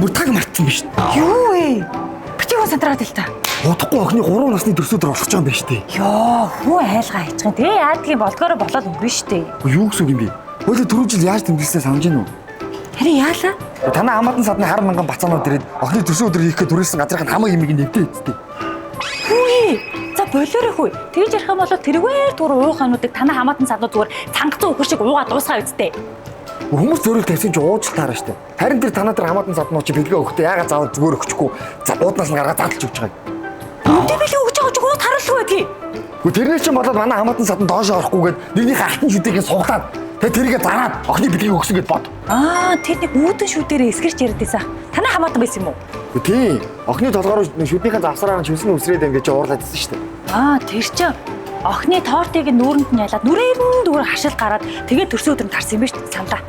бүр таг мартсан биш. Юу вэ? Битгий сандраад л та. Удахгүй охины 3 насны төрсөдөр болох ч юм байна штэ. Йоо, хүү айлгаа хийчихэн. Тэгээ яадгийн болдгоороо болоод өнгөрнө штэ. Юу гэсэн юм бэ? Хөөе түрүү жил яаж тэмдэглэсэн санаж гинөө? Харин яалаа? Танай хамаатан садны 10 мянган бацаанууд ирээд охины төрсөн өдөр хийхэд түрүүлсэн газрын хамаа юмыг нэвдээ эцтэй. Хүү. За болоорой хүү. Тэгж ярих юм бол тэргээр түр уух хануудыг танай хамаатан саднууд зүгээр цангацсан өхөр шиг уугаад дуусгаа үсттэй. Хүмүүс зөөрөл тавьсан чи ууж таараа штэ. Харин тэр танаа тэр хамаатан саднууд чи бэлгээ өгөхдөө яагаад заавал зүгээр өгчихгүй. За бууднаас нь гаргаад задлж өгч байгаа. Үнтэй бэлгээ өгч байгаа ч ууд харалгүй байдгийг. Гэхдээ тэрнээ чинь болоод манай хамаатан садан доош орохгүй гээд нэгнийхээ алтан шүдгийг суглаад тэгээ тэрийгэ зараад охины бэлгийг өгсөн гэд бод. Тэр нэг үүдэн шүдээрээ эсгэрч яриадээсэн. Танай хамаатан байсан юм уу? Тийм. Охины толгоор шүднийхээ завсараа чимсэн үсрээд ингээд чи уурлаад идсэн штэ. Тэр чинь охины тортыг нүүрэнд нь ялаад нүрээр нь дүүр хашил гараад тэгээ төрсөн өдөр нь тарсан юм ба шүү дээ сандраа.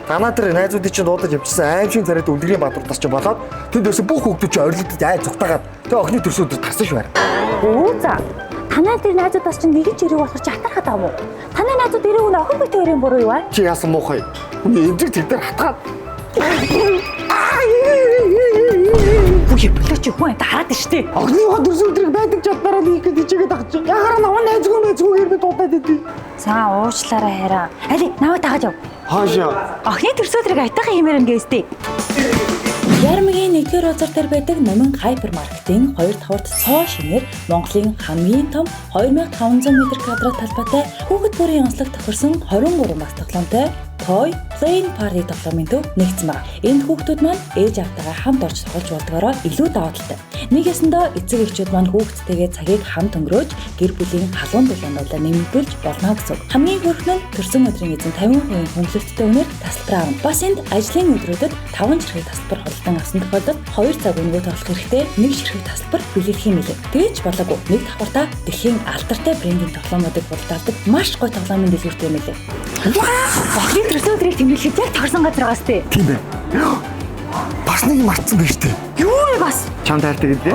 Танаа тэр найзуудыг чинь дуудаж явчихсан аим шиг царайд үлдгэрийн бадвартаас чи болоод тэнд өсө бүх хүүхдүүд чи орилдож ай зүгтаагаад тэгээ охины төрсөн өдөр тарсан шүү байна. За. Танай тэр найзуудаас чинь нэгэн ч ирэх болох чи хатархаад байгаа юм уу? Танай найзууд ирэх нь охин бит хоёрын буруу юу аа? Чи яасан муухай. Хүний эмзэг тэр дээр хатгаад. Бүхий болоо чи хүн хараад штэ. Охиныхоо төрсөн өдрийг байдаг чадвараа хийхэд ичээгээд ах чи. Ягараа наваа найзгүйгээр би дуудаад идэв. За уучлаарай хараа. Али наваа тагаад яв. Хаашаа? Охины төрсөн өдрийг айтайхан хэмээр ингээстэй. Ярмгийн 1-р базар дээр байдаг Номин хайпермаркетын 2 давхарт цоо шинээр Монголын хамгийн том 2500 м2 талбайтай хүүхэд бүрийн онцлог тохирсон 23 бас тоглоомтой Toy Plane Party тоглоомын төв нэгдсэн байна. Энд хүүхдүүд маань ээж автайгаа хамт орж тоглож болдгоороо илүү даваа талтай. Нэг ясандаа эцэг эхчүүд маань хүүхдтэйгээ цагийг хамт өнгөрөөж гэр бүлийн халуун дулаануудаа нэмэгдүүлж болно гэсэн. Хамгийн хүрхэн нь төрсөн өдрийн эзэн 50% хөнгөлөлттэй үнээр тасалбар авна. Бас энд ажлын өдрүүдэд 5 ширхэг тасалбар худалдан авсан тохиолдолд 2 цаг өнгөө тоолох хэрэгтэй 1 ширхэг тасалбар бүлээх юм билээ. Тэгэж болоогүй. Нэг давхартаа дэлхийн алдартай брендийн тоглоомуудыг худалдаалдаг маш гоё тоглоомын дэлгүүртэй юм билээ. Охины төрсөн өдрийг тэмдэглэхэд яг тохирсон газар байгаас тээ. Тийм ээ. Бас нэг юм мартсан байж тээ. Юу вэ бас? Чам тайлтай гэдэг.